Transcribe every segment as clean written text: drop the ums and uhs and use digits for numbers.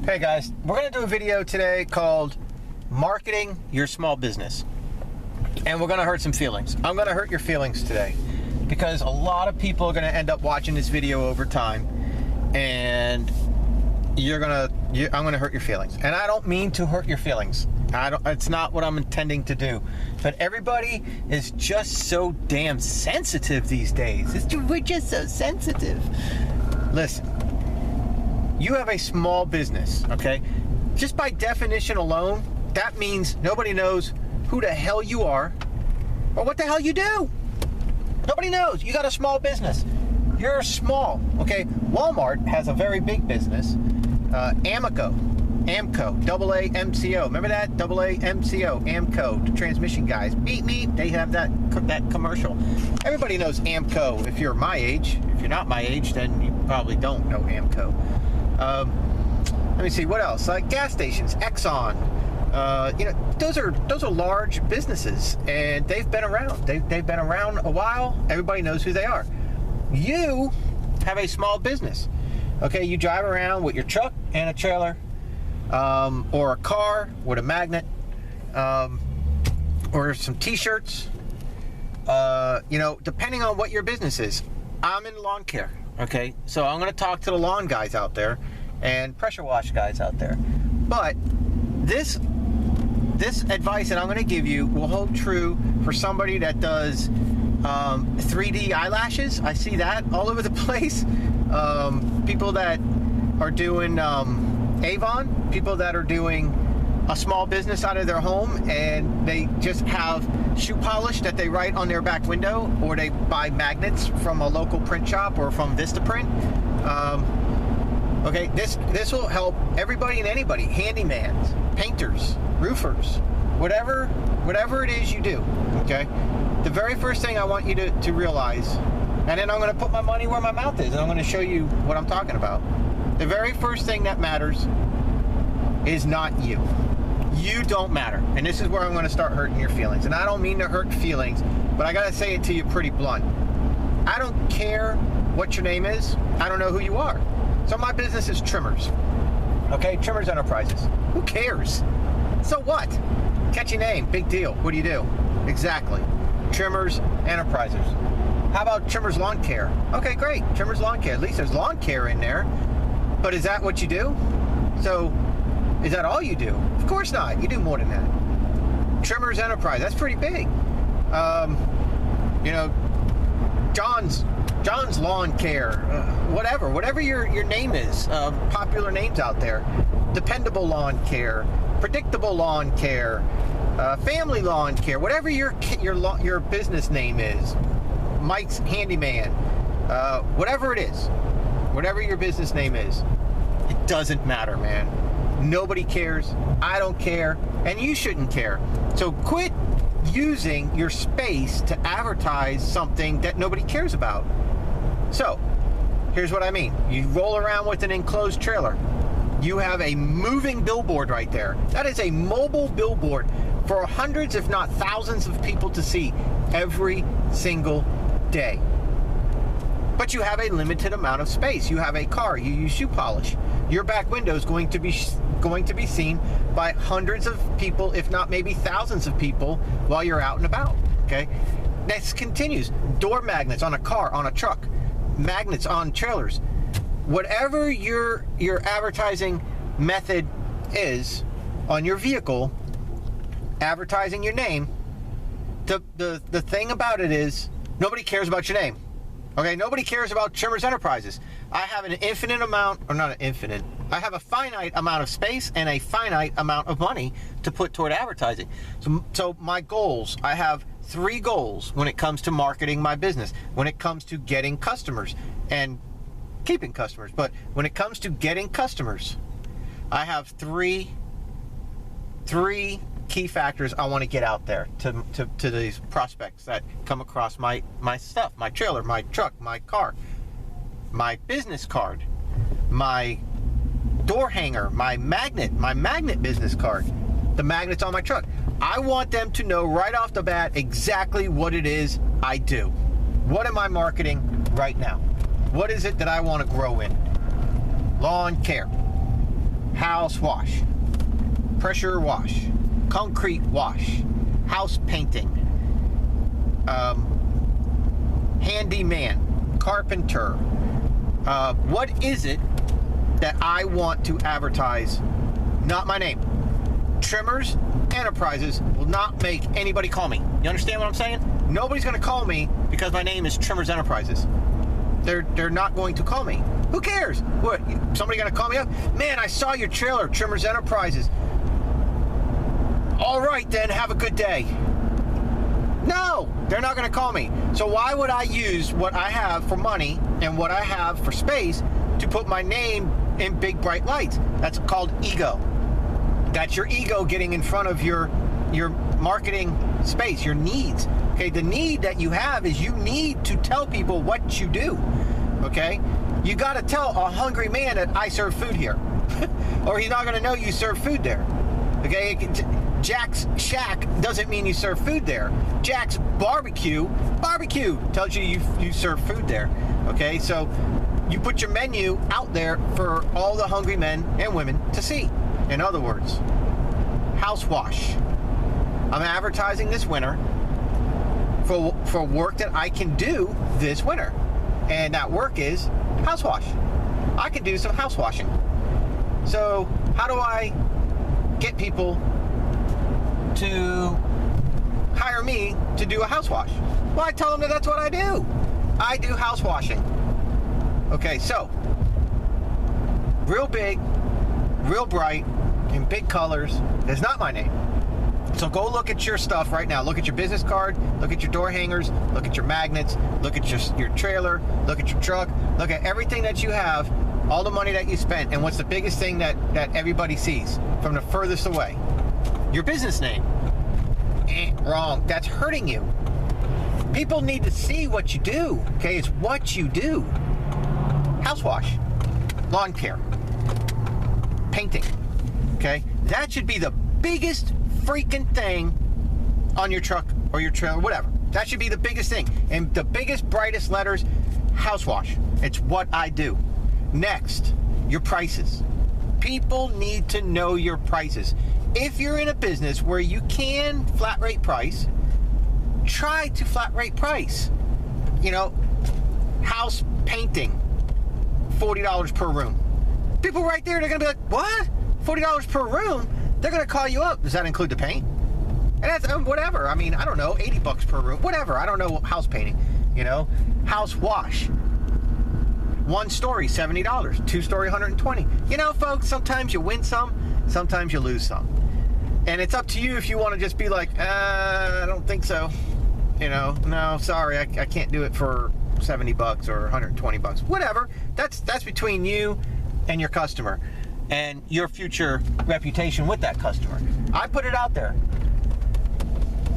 Hey guys, we're going to do a video today called Marketing Your Small Business. And we're going to hurt some feelings. I'm going to hurt your feelings today because a lot of people are going to end up watching this video over time, and I'm going to hurt your feelings. And I don't mean to hurt your feelings. It's not what I'm intending to do. But everybody is just so damn sensitive these days. We're just so sensitive. Listen. You have a small business, okay? Just by definition alone, that means nobody knows who the hell you are or what the hell you do. Nobody knows. You got a small business. You're small, okay? Walmart has a very big business. AMCO, AAMCO. Remember that? AAMCO, AMCO, the transmission guys. Beat me. They have that commercial. Everybody knows AMCO if you're my age. If you're not my age, then you probably don't know AMCO. Let me see what else. Like gas stations, Exxon. Those are large businesses, and they've been around. They've been around a while. Everybody knows who they are. You have a small business. Okay, you drive around with your truck and a trailer, or a car with a magnet, or some T-shirts. Depending on what your business is. I'm in lawn care. Okay, so I'm going to talk to the lawn guys out there and pressure wash guys out there. But this advice that I'm going to give you will hold true for somebody that does 3D eyelashes. I see that all over the place. People that are doing Avon, people that are doing a small business out of their home, and they just have shoe polish that they write on their back window, or they buy magnets from a local print shop or from Vistaprint. Okay, this will help everybody and anybody, handymans, painters, roofers, whatever it is you do. Okay, the very first thing I want you to realize, and then I'm going to put my money where my mouth is, and I'm going to show you what I'm talking about. The very first thing that matters is not you. You don't matter. And this is where I'm going to start hurting your feelings. And I don't mean to hurt feelings, but I got to say it to you pretty blunt. I don't care what your name is. I don't know who you are. So my business is Trimmers. Okay, Trimmers Enterprises. Who cares? So what? Catchy name, big deal. What do you do? Exactly. Trimmers Enterprises. How about Trimmers Lawn Care? Okay, great. Trimmers Lawn Care. At least there's lawn care in there. But is that what you do? So, is that all you do? Of course not. You do more than that. Trimmers Enterprise. That's pretty big. John's Lawn Care. Whatever your name is. Popular names out there. Dependable Lawn Care. Predictable Lawn Care. Family Lawn Care. Whatever your business name is. Mike's Handyman. Whatever it is. Whatever your business name is. It doesn't matter, man. Nobody cares. I don't care. And you shouldn't care. So quit using your space to advertise something that nobody cares about. So, here's what I mean. You roll around with an enclosed trailer. You have a moving billboard right there. That is a mobile billboard for hundreds, if not thousands of people to see every single day. But you have a limited amount of space. You have a car. You use shoe polish. Your back window is going to be seen by hundreds of people, if not maybe thousands of people, while you're out and about. Okay. Next continues. Door magnets on a car, on a truck, magnets on trailers. Whatever your advertising method is on your vehicle, advertising your name. The thing about it is nobody cares about your name. Okay, nobody cares about Trimmers Enterprises. I have an infinite amount, or not an infinite, I have a finite amount of space and a finite amount of money to put toward advertising. So my goals, I have 3 goals when it comes to marketing my business, when it comes to getting customers and keeping customers. But when it comes to getting customers, I have three key factors I want to get out there to these prospects that come across my stuff, my trailer, my truck, my car, my business card, my door hanger, my magnet business card, the magnets on my truck. I want them to know right off the bat exactly what it is I do. What am I marketing right now? What is it that I want to grow in? Lawn care. house wash, pressure wash, concrete wash, house painting, handyman, carpenter. What is it that I want to advertise? Not my name. Trimmers Enterprises will not make anybody call me. You understand what I'm saying? Nobody's going to call me because my name is Trimmers Enterprises. They're not going to call me. Who cares? What? Somebody going to call me up? Man, I saw your trailer, Trimmers Enterprises. All right, then, have a good day. No, they're not going to call me. So why would I use what I have for money and what I have for space to put my name in big bright lights? That's called ego. That's your ego getting in front of your marketing space, your needs. Okay, the need that you have is you need to tell people what you do. Okay, you got to tell a hungry man that I serve food here, or he's not going to know you serve food there. Okay, Jack's Shack doesn't mean you serve food there. Jack's barbecue tells you you serve food there. Okay, so you put your menu out there for all the hungry men and women to see. In other words, house wash. I'm advertising this winter for work that I can do this winter. And that work is house wash. I can do some house washing. So how do I get people to hire me to do a house wash? Well, I tell them that that's what I do. I do house washing. Okay, so real big, real bright, in big colors. It's not my name. So go look at your stuff right now. Look at your business card, look at your door hangers, look at your magnets, look at your trailer, look at your truck, look at everything that you have, all the money that you spent, and what's the biggest thing that everybody sees from the furthest away? Your business name. Wrong. That's hurting you. People need to see what you do. Okay, it's what you do. House wash, lawn care, painting. Okay, that should be the biggest freaking thing on your truck or your trailer, whatever. That should be the biggest thing. And the biggest, brightest letters, house wash. It's what I do. Next, your prices. People need to know your prices. If you're in a business where you can flat rate price, try to flat rate price. You know, house painting, $40 per room. People right there, they're gonna be like, what? $40 per room? They're gonna call you up. Does that include the paint? And that's whatever. I mean, I don't know, $80 per room, whatever. I don't know house painting. You know, house wash. 1 story, $70. 2 story, $120. You know, folks, sometimes you win some, sometimes you lose some. And it's up to you if you want to just be like, I don't think so. You know, no, sorry, I can't do it for $70 or $120. Whatever. That's between you and your customer and your future reputation with that customer. I put it out there.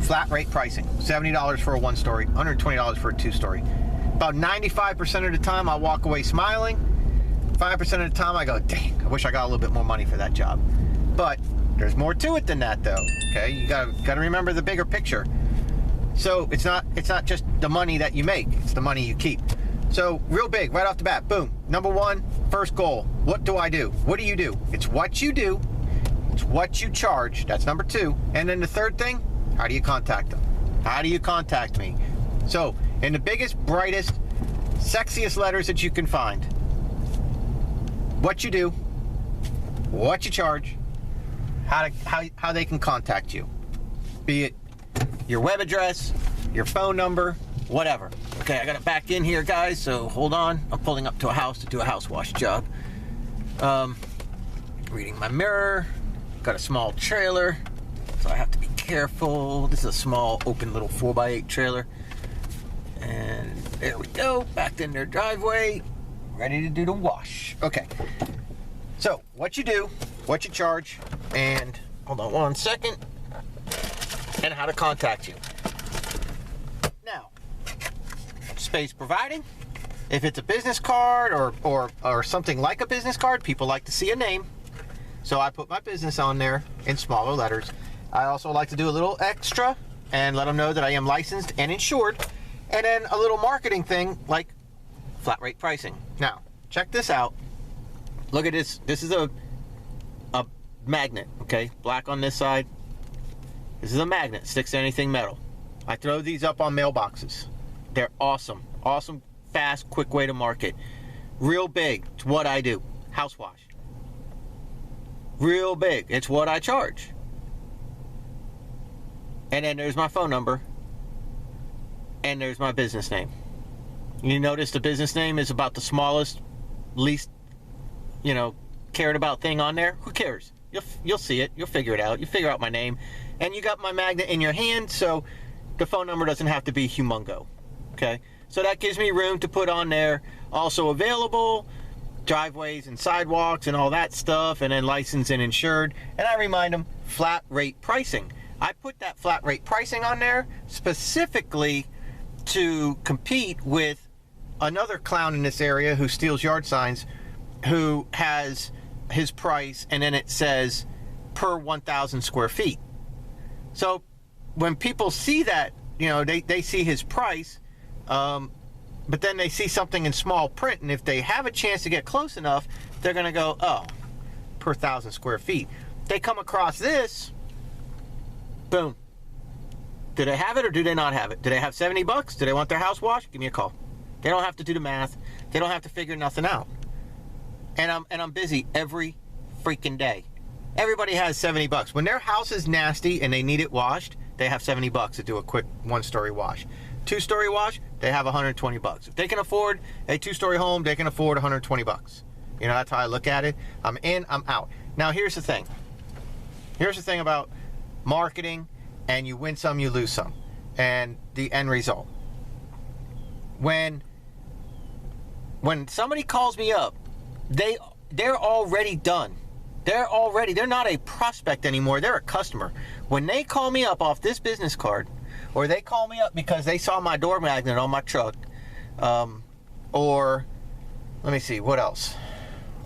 Flat rate pricing. $70 for a 1 story, $120 for a 2 story. About 95% of the time I walk away smiling. 5% of the time I go, dang, I wish I got a little bit more money for that job. But there's more to it than that though. Okay, you gotta remember the bigger picture. So it's not just the money that you make, it's the money you keep. So real big, right off the bat, boom. Number 1, first goal. What do I do? What do you do? It's what you do. It's what you charge. That's number 2. And then the third thing, how do you contact them? How do you contact me? So in the biggest, brightest, sexiest letters that you can find, what you do, what you charge, how they can contact you. Be it your web address, your phone number, whatever. Okay, I got it back in here, guys, so hold on. I'm pulling up to a house to do a house wash job. Reading my mirror. Got a small trailer, so I have to be careful. This is a small, open little 4x8 trailer. And there we go, backed in their driveway, ready to do the wash. Okay, so what you do, what you charge, and hold on 1 second, and how to contact you. Now, space providing. If it's a business card or something like a business card, people like to see a name. So I put my business on there in smaller letters. I also like to do a little extra and let them know that I am licensed and insured. And then a little marketing thing like flat rate pricing. Now, check this out. Look at this. This is a a magnet, okay? Black on this side. This is a magnet, sticks to anything metal. I throw these up on mailboxes. They're awesome. Awesome, fast, quick way to market. Real big, it's what I do. House wash. Real big, it's what I charge. And then there's my phone number. And there's my business name. You notice the business name is about the smallest, least, cared about thing on there. Who cares? You'll see it. You'll figure it out. You figure out my name. And you got my magnet in your hand, so the phone number doesn't have to be humongo. Okay? So that gives me room to put on there. Also available, driveways and sidewalks and all that stuff, and then licensed and insured. And I remind them, flat rate pricing. I put that flat rate pricing on there specifically to compete with another clown in this area who steals yard signs, who has his price and then it says per 1,000 square feet. So when people see that, they see his price, but then they see something in small print, and if they have a chance to get close enough, they're going to go, oh, per 1,000 square feet. They come across this, boom. Do they have it or do they not have it? Do they have $70? Do they want their house washed? Give me a call. They don't have to do the math. They don't have to figure nothing out. And I'm busy every freaking day. Everybody has $70. When their house is nasty and they need it washed, they have $70 to do a quick 1-story wash. 2-story wash, they have $120. If they can afford a 2-story home, they can afford $120. That's how I look at it. I'm in, I'm out. Now here's the thing. Here's the thing about marketing, and you win some, you lose some. And the end result. When somebody calls me up, they're already done. They're not a prospect anymore. They're a customer. When they call me up off this business card, or they call me up because they saw my door magnet on my truck, or let me see, what else?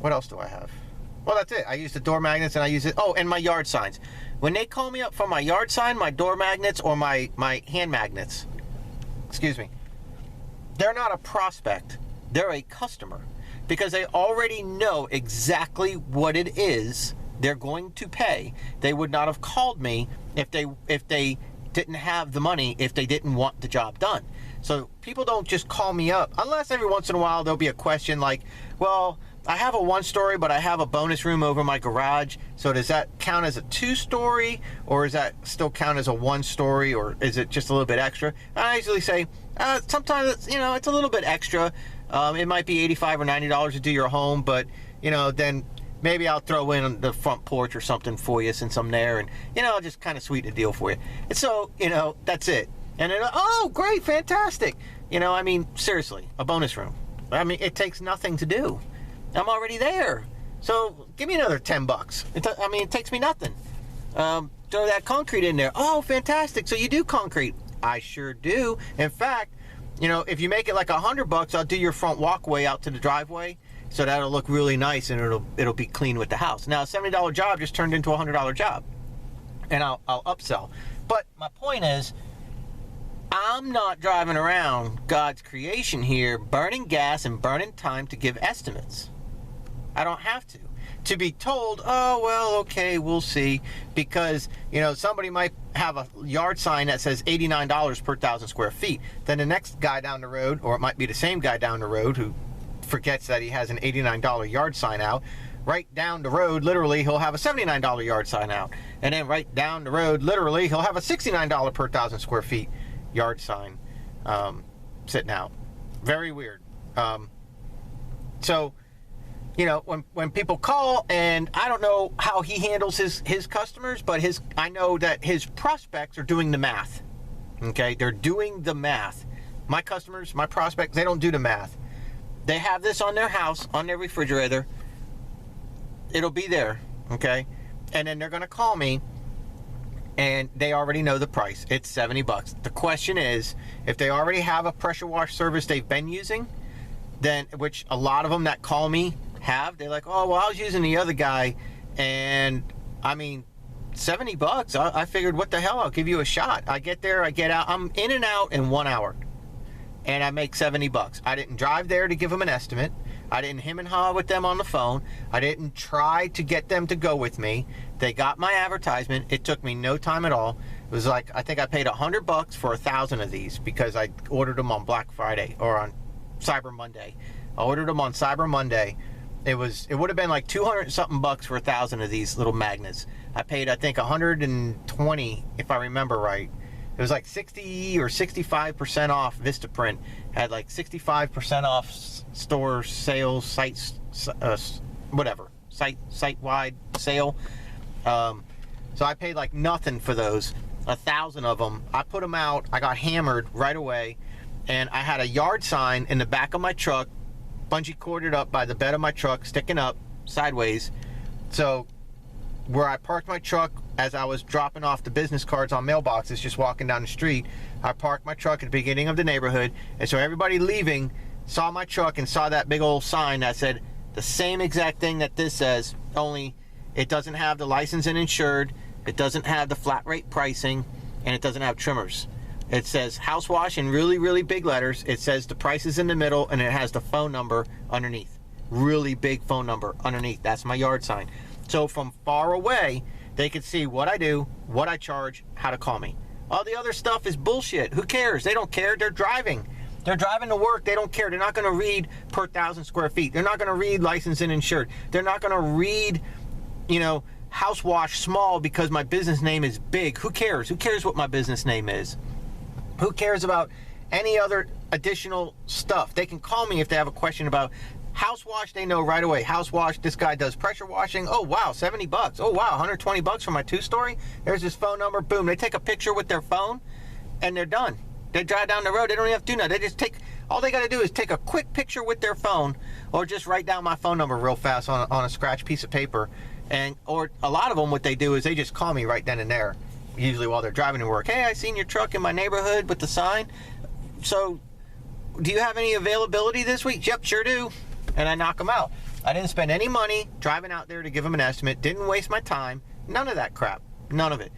What else do I have? Well, that's it. I use the door magnets, and I use it. Oh, and my yard signs. When they call me up for my yard sign, my door magnets, or my hand magnets, excuse me, they're not a prospect. They're a customer, because they already know exactly what it is they're going to pay. They would not have called me if they didn't have the money, if they didn't want the job done. So people don't just call me up, unless every once in a while there'll be a question like, well, I have a 1-story, but I have a bonus room over my garage. So does that count as a 2-story, or does that still count as a 1-story, or is it just a little bit extra? And I usually say, sometimes it's a little bit extra. It might be $85 or $90 to do your home, but then maybe I'll throw in the front porch or something for you since I'm there, and I'll just kind of sweeten the deal for you. And so that's it. And then, oh, great, fantastic. Seriously, a bonus room. It takes nothing to do. I'm already there. So give me another $10. It takes me nothing. Throw that concrete in there. Oh, fantastic. So you do concrete? I sure do. In fact, if you make it like $100, I'll do your front walkway out to the driveway, so that'll look really nice and it'll be clean with the house. Now, a $70 job just turned into a $100 job, and I'll upsell. But my point is, I'm not driving around God's creation here, burning gas and burning time to give estimates. I don't have to be told, oh, well, okay, we'll see, because somebody might have a yard sign that says $89 per 1,000 square feet. Then the next guy down the road, or it might be the same guy down the road who forgets that he has an $89 yard sign out. Right down the road, literally, he'll have a $79 yard sign out. And then right down the road, literally, he'll have a $69 per 1,000 square feet yard sign sitting out. Very weird. So when people call, and I don't know how he handles his customers, but I know that his prospects are doing the math. Okay, they're doing the math. My customers, my prospects, they don't do the math. They have this on their house, on their refrigerator. It'll be there, okay? And then they're going to call me, and they already know the price. It's $70. The question is, if they already have a pressure wash service they've been using, then, which a lot of them that call me have, they're like, oh, well, I was using the other guy, and $70. I figured, what the hell, I'll give you a shot. I get there, I get out, I'm in and out in 1 hour, and I make $70. I didn't drive there to give them an estimate. I didn't hem and haw with them on the phone. I didn't try to get them to go with me. They got my advertisement. It took me no time at all. It was like, I think I paid $100 for 1,000 of these because I ordered them on Black Friday or on Cyber Monday. I ordered them on Cyber Monday. It would have been like 200 something bucks for 1,000 of these little magnets. I paid, I think, 120 if I remember right. It was like 60 or 65% off. Vistaprint had like 65% off store sales, sites, whatever, site-wide sale. So I paid like nothing for those. 1,000 of them. I put them out. I got hammered right away, and I had a yard sign in the back of my truck, bungee corded up by the bed of my truck, sticking up sideways. So where I parked my truck as I was dropping off the business cards on mailboxes, just walking down the street, I parked my truck at the beginning of the neighborhood, and so everybody leaving saw my truck and saw that big old sign that said the same exact thing that this says, only it doesn't have the license and insured, it doesn't have the flat rate pricing, and it doesn't have trimmers. It says house wash in really, really big letters. It says the price is in the middle, and it has the phone number underneath. Really big phone number underneath. That's my yard sign. So from far away, they could see what I do, what I charge, how to call me. All the other stuff is bullshit. Who cares? They don't care. They're driving. They're driving to work. They don't care. They're not going to read per 1,000 square feet. They're not going to read license and insured. They're not going to read, house wash small because my business name is big. Who cares? Who cares what my business name is? Who cares about any other additional stuff? They can call me if they have a question about house wash. They know right away. House wash, this guy does pressure washing. Oh, wow, $70. Oh, wow, $120 for my 2-story. There's his phone number. Boom. They take a picture with their phone, and they're done. They drive down the road. They don't even have to do nothing. They just all they got to do is take a quick picture with their phone, or just write down my phone number real fast on a scratch piece of paper. Or a lot of them, what they do is they just call me right then and there, usually while they're driving to work. Hey, I seen your truck in my neighborhood with the sign. So, do you have any availability this week? Yep, sure do. And I knock them out. I didn't spend any money driving out there to give them an estimate. Didn't waste my time. None of that crap. None of it.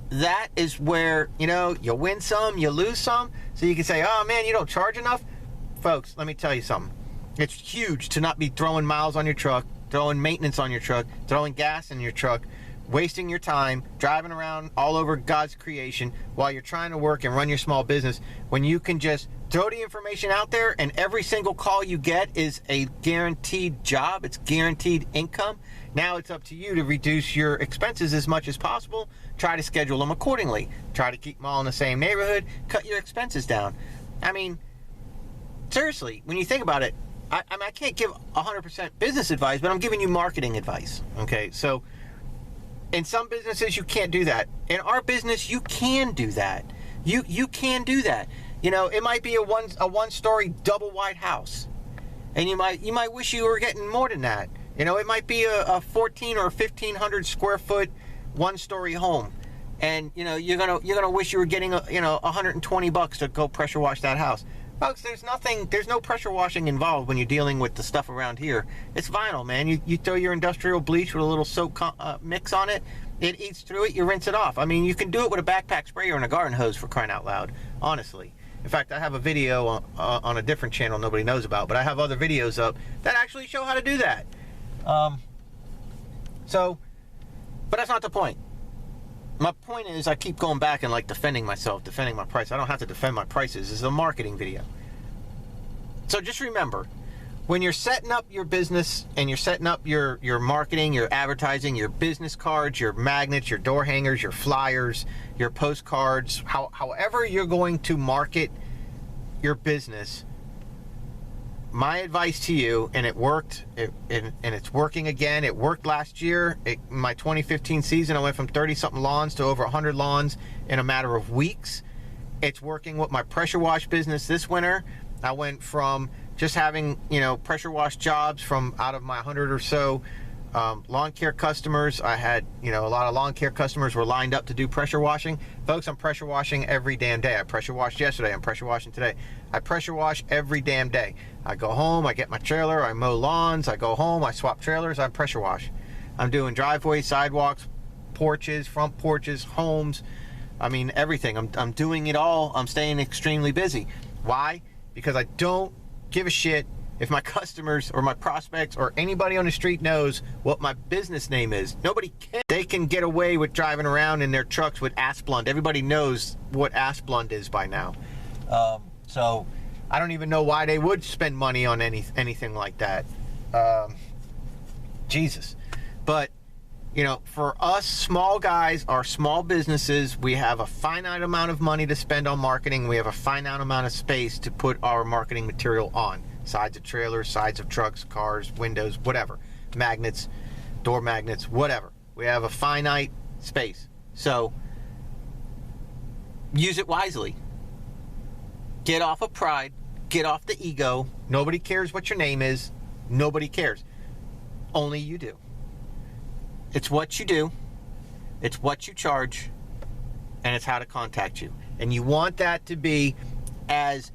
That is where, you win some, you lose some. So you can say, oh man, you don't charge enough. Folks, let me tell you something. It's huge to not be throwing miles on your truck, throwing maintenance on your truck, throwing gas in your truck, wasting your time, driving around all over God's creation while you're trying to work and run your small business, when you can just throw the information out there and every single call you get is a guaranteed job. It's guaranteed income. Now it's up to you to reduce your expenses as much as possible. Try to schedule them accordingly. Try to keep them all in the same neighborhood. Cut your expenses down. I mean, seriously, when you think about it, I can't give 100% business advice, but I'm giving you marketing advice. Okay, so in some businesses, you can't do that. In our business, you can do that. You can do that. It might be a one-story double wide house, and you might wish you were getting more than that. It might be a 14 or 1,500 square foot one-story home, and you're gonna wish you were getting $120 to go pressure wash that house. Folks, there's no pressure washing involved when you're dealing with the stuff around here. It's vinyl, man. You throw your industrial bleach with a little soap mix on it. It eats through it. You rinse it off. I mean, you can do it with a backpack sprayer and a garden hose, for crying out loud. Honestly. In fact, I have a video on a different channel nobody knows about, but I have other videos up that actually show how to do that. But that's not the point. My point is, I keep going back and defending myself, defending my price. I don't have to defend my prices. This is a marketing video. So just remember, when you're setting up your business and you're setting up your marketing, your advertising, your business cards, your magnets, your door hangers, your flyers, your postcards, however you're going to market your business, my advice to you, and it worked, and it's working again. It worked last year. My 2015 season, I went from 30-something lawns to over 100 lawns in a matter of weeks. It's working with my pressure wash business this winter. I went from just having, pressure wash jobs from out of my 100 or so lawn care customers. I had, a lot of lawn care customers were lined up to do pressure washing. Folks, I'm pressure washing every damn day. I pressure washed yesterday. I'm pressure washing today. I pressure wash every damn day. I go home, I get my trailer, I mow lawns, I go home, I swap trailers, I pressure wash. I'm doing driveways, sidewalks, porches, front porches, homes. I mean, everything. I'm doing it all. I'm staying extremely busy. Why? Because I don't give a shit if my customers or my prospects or anybody on the street knows what my business name is. Nobody can. They can get away with driving around in their trucks with Asplund. Everybody knows what Asplund is by now. So I don't even know why they would spend money on anything like that. Jesus. But, you know, for us small guys, our small businesses, we have a finite amount of money to spend on marketing. We have a finite amount of space to put our marketing material on. Sides of trailers, sides of trucks, cars, windows, whatever. Magnets, door magnets, whatever. We have a finite space. So use it wisely. Get off of pride. Get off the ego. Nobody cares what your name is. Nobody cares. Only you do. It's what you do. It's what you charge. And it's how to contact you. And you want that to be as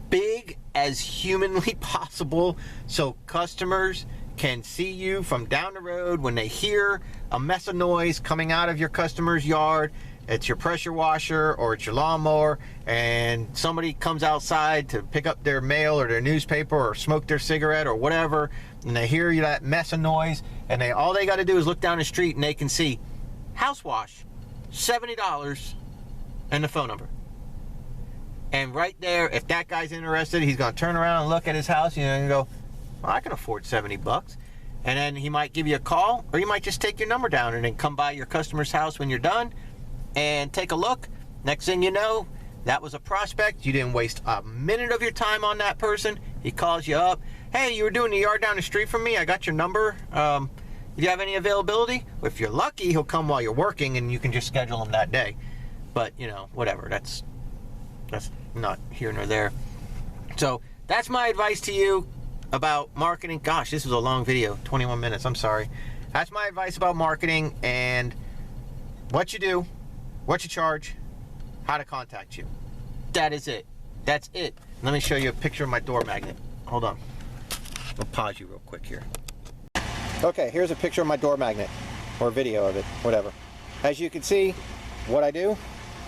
big as humanly possible so customers can see you from down the road when they hear a mess of noise coming out of your customer's yard. It's your pressure washer or it's your lawnmower, and somebody comes outside to pick up their mail or their newspaper or smoke their cigarette or whatever, and they hear that mess of noise, and all they got to do is look down the street and they can see house wash, $70, and the phone number. And right there, if that guy's interested, he's going to turn around and look at his house, and go, well, I can afford $70. And then he might give you a call, or you might just take your number down and then come by your customer's house when you're done and take a look. Next thing you know, that was a prospect. You didn't waste a minute of your time on that person. He calls you up. Hey, you were doing the yard down the street from me. I got your number. Do you have any availability? If you're lucky, he'll come while you're working and you can just schedule him that day. But, you know, whatever. That's not here nor there. So that's my advice to you about marketing. Gosh, this was a long video, 21 minutes. I'm sorry. That's my advice about marketing and what you do, what you charge, how to contact you. That is it. That's it. Let me show you a picture of my door magnet. Hold on. I'll pause you real quick here. Okay, here's a picture of my door magnet, or video of it, whatever. As you can see, what I do,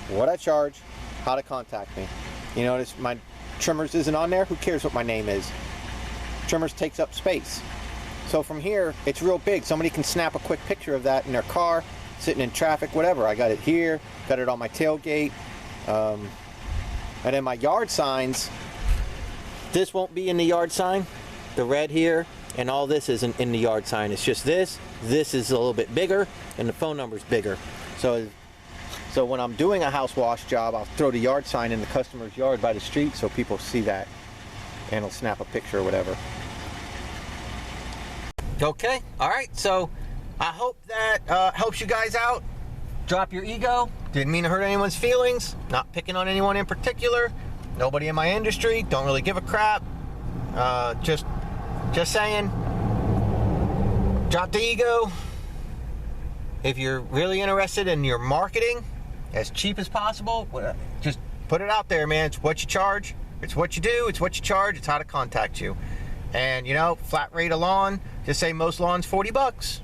what I charge, how to contact me. You notice my trimmers isn't on there? Who cares what my name is? Trimmers takes up space. So from here, it's real big. Somebody can snap a quick picture of that in their car, sitting in traffic, whatever. I got it here, got it on my tailgate. And then my yard signs, this won't be in the yard sign. The red here and all this isn't in the yard sign. It's just this. This is a little bit bigger and the phone number's bigger. So when I'm doing a house wash job, I'll throw the yard sign in the customer's yard by the street so people see that and it'll snap a picture or whatever. Okay, all right, so I hope that helps you guys out. Drop your ego. Didn't mean to hurt anyone's feelings. Not picking on anyone in particular. Nobody in my industry. Don't really give a crap. Just saying. Drop the ego. If you're really interested in your marketing, as cheap as possible, just put it out there, man. It's what you charge. It's what you do. It's what you charge. It's how to contact you. And, you know, flat rate of lawn, just say most lawns $40.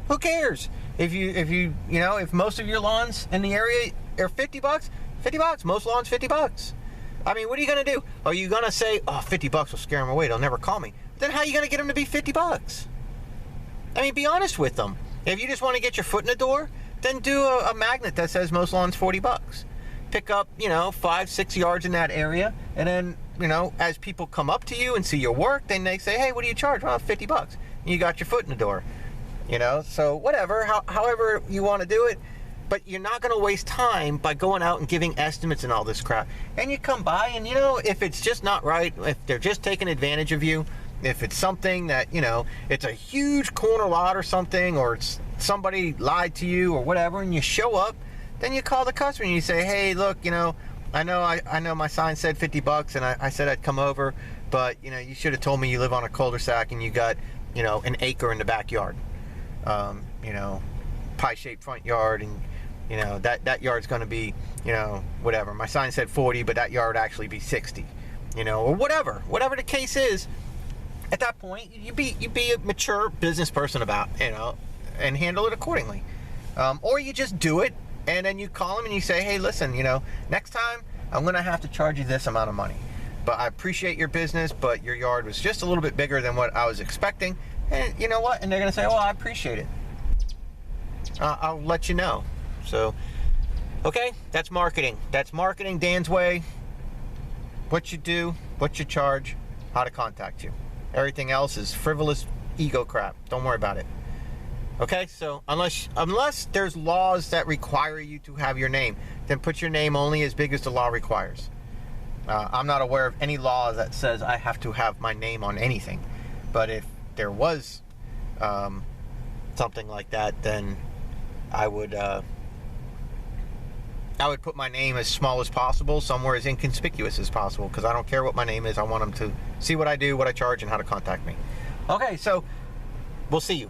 Who cares? If most of your lawns in the area are $50, $50. Most lawns $50. I mean, what are you going to do? Are you going to say, oh, $50 will scare them away, they'll never call me? Then how are you going to get them to be $50? I mean, be honest with them. If you just want to get your foot in the door, then do a magnet that says most lawns $40. Pick up, 5-6 yards in that area, and then, as people come up to you and see your work, then they say, hey, what do you charge? Well, $50. And you got your foot in the door. So whatever, however you want to do it, but you're not going to waste time by going out and giving estimates and all this crap. And you come by and, if it's just not right, if they're just taking advantage of you, if it's something that, it's a huge corner lot or something, or it's somebody lied to you or whatever, and you show up, then you call the customer and you say, hey, look, I know my sign said $50 and I said I'd come over, but, you should have told me you live on a cul-de-sac and you got, an acre in the backyard. Pie-shaped front yard, and that yard's going to be, whatever. My sign said 40, but that yard actually be 60, or whatever the case is. At that point, you be a mature business person about, and handle it accordingly. Or you just do it, and then you call them and you say, hey, listen, next time I'm going to have to charge you this amount of money. but I appreciate your business, but your yard was just a little bit bigger than what I was expecting. And you know what? And they're going to say, well, I appreciate it. I'll let you know. So, okay, that's marketing. That's marketing Dan's way. What you do, what you charge, how to contact you. Everything else is frivolous ego crap. Don't worry about it. Okay, so unless there's laws that require you to have your name, then put your name only as big as the law requires. I'm not aware of any law that says I have to have my name on anything. But if there was something like that, then I would put my name as small as possible, somewhere as inconspicuous as possible, because I don't care what my name is. I want them to see what I do, what I charge, and how to contact me. Okay, so we'll see you.